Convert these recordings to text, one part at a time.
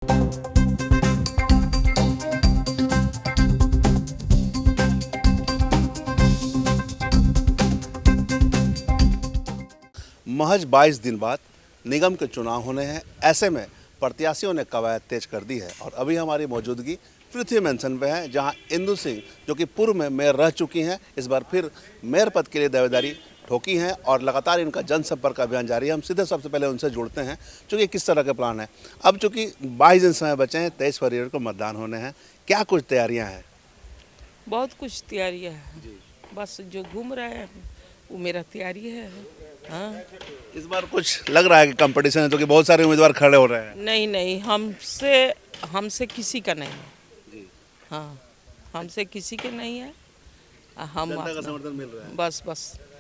महज 22 दिन बाद निगम के चुनाव होने हैं। ऐसे में प्रत्याशियों ने कवायद तेज कर दी है और अभी हमारी मौजूदगी पृथ्वी मेंशन पे है, जहां इंदु सिंह जो कि पूर्व में मेयर रह चुकी हैं, इस बार फिर मेयर पद के लिए दावेदारी ठोकी हैं और लगातार इनका जनसंपर्क अभियान जारी है। हम सीधे सबसे पहले उनसे जुड़ते हैं चूँकि किस तरह के प्लान है। अब चूँकि 22 दिन समय बचे हैं, 23 फरवरी को मतदान होने हैं, क्या कुछ तैयारियाँ हैं? बहुत कुछ तैयारियां हैं, बस जो घूम रहे हैं वो मेरा तैयारी है। हाँ, इस बार कुछ लग रहा है कि कंपटीशन है, तो कि बहुत सारे उम्मीदवार खड़े हो रहे हैं। नहीं, हमसे किसी का नहीं है। हाँ, हमसे किसी के नहीं है। हम जनता का समर्थन मिल रहा है। बस।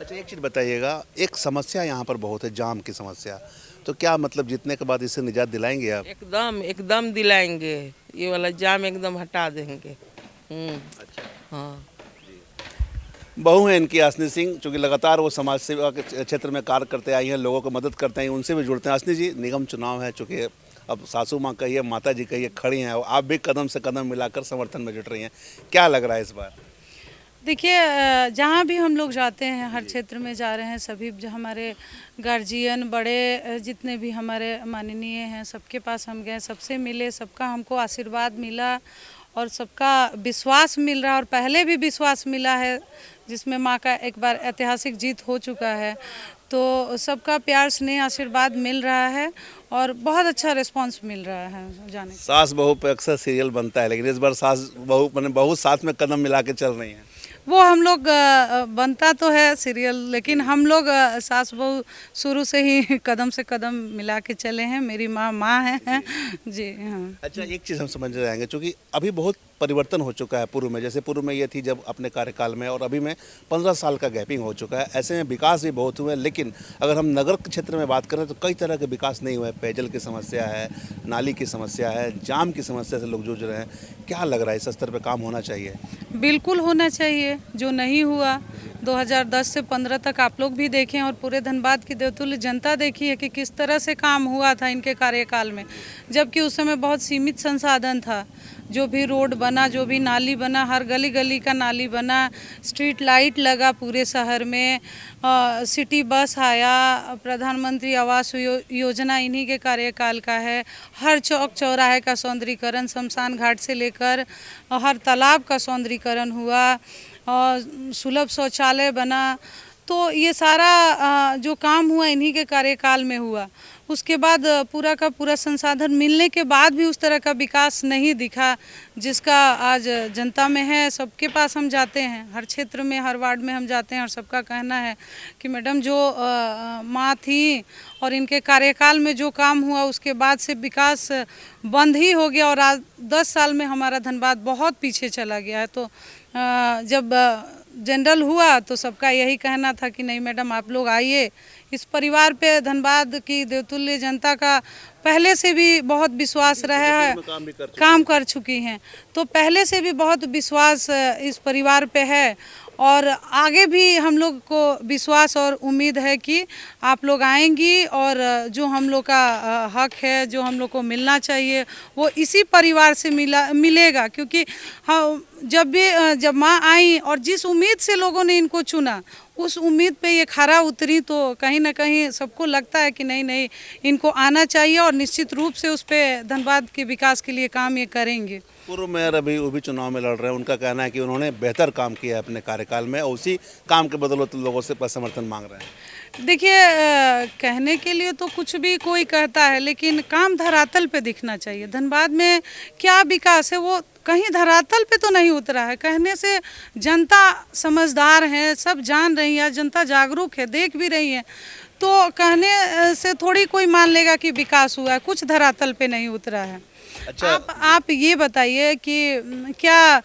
अच्छा, एक चीज़ बताइएगा, एक समस्या यहाँ पर बहुत है, जाम की समस्या। तो क्या मतलब जीतने के बाद इससे निजात दिलाएंगे आप? एकदम दिलाएंगे, ये वाला जाम एकदम हटा देंगे। अच्छा। हाँ, बहू हैं इनकी आसनी सिंह, चूँकि लगातार वो समाज सेवा के क्षेत्र में कार्य करते आई हैं, लोगों को मदद करते हैं, उनसे भी जुड़ते हैं। आसनी जी, निगम चुनाव है, चूँकि अब सासू माँ कहिए, माता जी कहिए, खड़ी हैं, आप भी कदम से कदम मिलाकर समर्थन में जुट रही हैं, क्या लग रहा है इस बार? देखिए, जहाँ भी हम लोग जाते हैं, हर क्षेत्र में जा रहे हैं, सभी जो हमारे गार्जियन बड़े जितने भी हमारे माननीय हैं, सबके पास हम गए, सबसे मिले, सबका हमको आशीर्वाद मिला और सबका विश्वास मिल रहा है और पहले भी विश्वास मिला है, जिसमें माँ का एक बार ऐतिहासिक जीत हो चुका है। तो सबका प्यार स्नेह आशीर्वाद मिल रहा है और बहुत अच्छा रिस्पांस मिल रहा है जाने। सास बहू पे अक्सर सीरियल बनता है, लेकिन इस बार सास बहू मैंने बहू साथ में कदम मिला के चल रही हैं। वो हम लोग बनता तो है सीरियल, लेकिन हम लोग सास बहू शुरू से ही कदम से कदम मिला के चले हैं। मेरी माँ है जी। हाँ। अच्छा, एक चीज़ हम समझ जाएंगे, क्योंकि अभी बहुत परिवर्तन हो चुका है पूर्व में। जैसे पूर्व में ये थी जब अपने कार्यकाल में, और अभी में 15 साल का गैपिंग हो चुका है। ऐसे में विकास भी बहुत हुए, लेकिन अगर हम नगर क्षेत्र में बात करें तो कई तरह के विकास नहीं हुए। पेयजल की समस्या है, नाली की समस्या है, जाम की समस्या से लोग जूझ रहे हैं। क्या लग रहा है, इस स्तर पर काम होना चाहिए? बिल्कुल होना चाहिए, जो नहीं हुआ 2010 से 15 तक आप लोग भी देखें और पूरे धनबाद की देवतुल्य जनता देखी है कि किस तरह से काम हुआ था इनके कार्यकाल में, जबकि उस समय बहुत सीमित संसाधन था। जो भी रोड बना, जो भी नाली बना, हर गली गली का नाली बना, स्ट्रीट लाइट लगा पूरे शहर में, सिटी बस आया, प्रधानमंत्री आवास योजना इन्हीं के कार्यकाल का है। हर चौक चौराहे का सौंदर्यीकरण, शमशान घाट से लेकर हर तालाब का सौंदर्यीकरण हुआ और सुलभ शौचालय बना। तो ये सारा जो काम हुआ इन्हीं के कार्यकाल में हुआ। उसके बाद पूरा का पूरा संसाधन मिलने के बाद भी उस तरह का विकास नहीं दिखा जिसका आज जनता में है। सबके पास हम जाते हैं, हर क्षेत्र में, हर वार्ड में हम जाते हैं और सबका कहना है कि मैडम जो माँ थी और इनके कार्यकाल में जो काम हुआ उसके बाद से विकास बंद ही हो गया और आज 10 साल में हमारा धनबाद बहुत पीछे चला गया है। तो जब जनरल हुआ तो सबका यही कहना था कि नहीं मैडम आप लोग आइए। इस परिवार पे धनबाद की देवतुल्य जनता का पहले से भी बहुत विश्वास रहा है, काम कर चुकी हैं, तो पहले से भी बहुत विश्वास इस परिवार पे है और आगे भी हम लोग को विश्वास और उम्मीद है कि आप लोग आएंगी और जो हम लोग का हक है, जो हम लोग को मिलना चाहिए, वो इसी परिवार से मिलेगा। क्योंकि हाँ, जब माँ आई और जिस उम्मीद से लोगों ने इनको चुना, उस उम्मीद पे ये खरा उतरी, तो कहीं ना कहीं सबको लगता है कि नहीं इनको आना चाहिए और निश्चित रूप से उस पे धनबाद के विकास के लिए काम ये करेंगे। पूर्व मेयर अभी वो भी चुनाव में लड़ रहे हैं, उनका कहना है कि उन्होंने बेहतर काम किया है अपने कार्यकाल में और उसी काम के बदौलत लोगों से समर्थन मांग रहे हैं। देखिए, कहने के लिए तो कुछ भी कोई कहता है, लेकिन काम धरातल पे दिखना चाहिए। धनबाद में क्या विकास है वो कहीं धरातल पे तो नहीं उतरा है। कहने से जनता समझदार है, सब जान रही है, जनता जागरूक है, देख भी रही है, तो कहने से थोड़ी कोई मान लेगा कि विकास हुआ है। कुछ धरातल पे नहीं उतरा है। अच्छा, आप ये बताइए कि क्या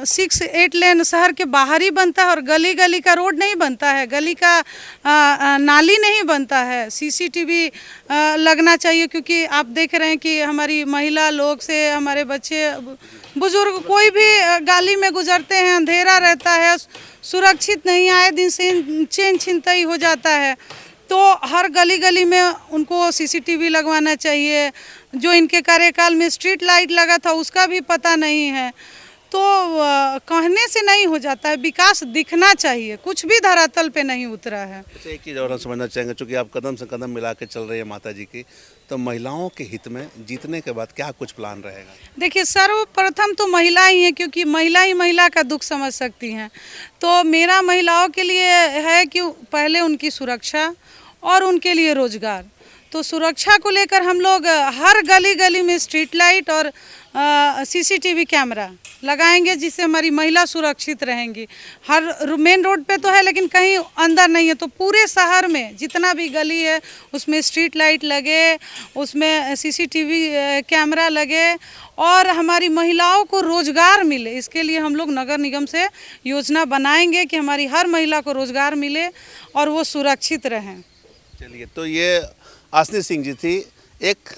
6-8 लेन शहर के बाहर ही बनता है और गली गली का रोड नहीं बनता है, गली का नाली नहीं बनता है। सीसीटीवी लगना चाहिए, क्योंकि आप देख रहे हैं कि हमारी महिला लोग से हमारे बच्चे बुजुर्ग कोई भी गली में गुजरते हैं, अंधेरा रहता है, सुरक्षित नहीं, आए दिन से चैन छिनतई हो जाता है। तो हर गली गली में उनको सीसीटीवी लगवाना चाहिए। जो इनके कार्यकाल में स्ट्रीट लाइट लगा था उसका भी पता नहीं है। तो कहने से नहीं हो जाता है, विकास दिखना चाहिए, कुछ भी धरातल पे नहीं उतरा है। अच्छा, एक चीज़ और हम समझना चाहेंगे, चूँकि आप कदम से कदम मिला के चल रही है माता जी की, तो महिलाओं के हित में जीतने के बाद क्या कुछ प्लान रहेगा? देखिए, सर्वप्रथम तो महिला ही है, क्योंकि महिला ही महिला का दुख समझ सकती हैं। तो मेरा महिलाओं के लिए है कि पहले उनकी सुरक्षा और उनके लिए रोजगार। तो सुरक्षा को लेकर हम लोग हर गली गली में स्ट्रीट लाइट और सीसीटीवी कैमरा लगाएंगे, जिससे हमारी महिला सुरक्षित रहेंगी। हर मेन रोड पे तो है, लेकिन कहीं अंदर नहीं है। तो पूरे शहर में जितना भी गली है उसमें स्ट्रीट लाइट लगे, उसमें सीसीटीवी कैमरा लगे और हमारी महिलाओं को रोजगार मिले। इसके लिए हम लोग नगर निगम से योजना बनाएंगे कि हमारी हर महिला को रोजगार मिले और वो सुरक्षित रहें। चलिए, तो ये आसनी सिंह जी थी, एक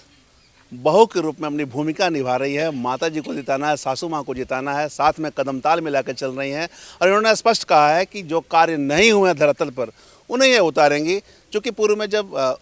बहू के रूप में अपनी भूमिका निभा रही है। माता जी को जिताना है, सासू माँ को जिताना है, साथ में कदम ताल मिला कर चल रही हैं और इन्होंने स्पष्ट कहा है कि जो कार्य नहीं हुए धरातल पर उन्हें ये उतारेंगी। चूँकि पूर्व में जब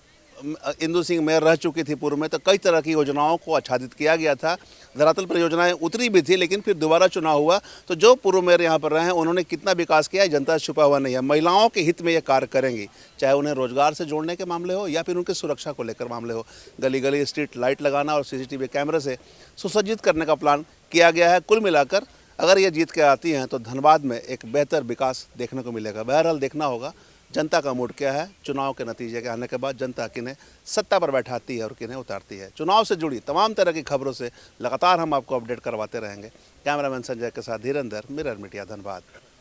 इंदु सिंह मेयर रह चुकी थी पूर्व में, तो कई तरह की योजनाओं को आच्छादित किया गया था, धरातल पर योजनाएं उतरी भी थी, लेकिन फिर दोबारा चुनाव हुआ तो जो पूर्व मेयर यहाँ पर रहे हैं उन्होंने कितना विकास किया है जनता से छुपा हुआ नहीं है। महिलाओं के हित में ये कार्य करेंगी, चाहे उन्हें रोजगार से जोड़ने के मामले हो या फिर उनकी सुरक्षा को लेकर मामले हो। गली गली स्ट्रीट लाइट लगाना और सीसीटीवी कैमरे से सुसज्जित करने का प्लान किया गया है। कुल मिलाकर अगर ये जीत के आती हैं तो धनबाद में एक बेहतर विकास देखने को मिलेगा। बहरहाल देखना होगा जनता का मूड क्या है। चुनाव के नतीजे के आने के बाद जनता किन्हें सत्ता पर बैठाती है और किन्हें उतारती है। चुनाव से जुड़ी तमाम तरह की खबरों से लगातार हम आपको अपडेट करवाते रहेंगे। कैमरामैन संजय के साथ धीरेंद्र, मिरर मीडिया, धनबाद।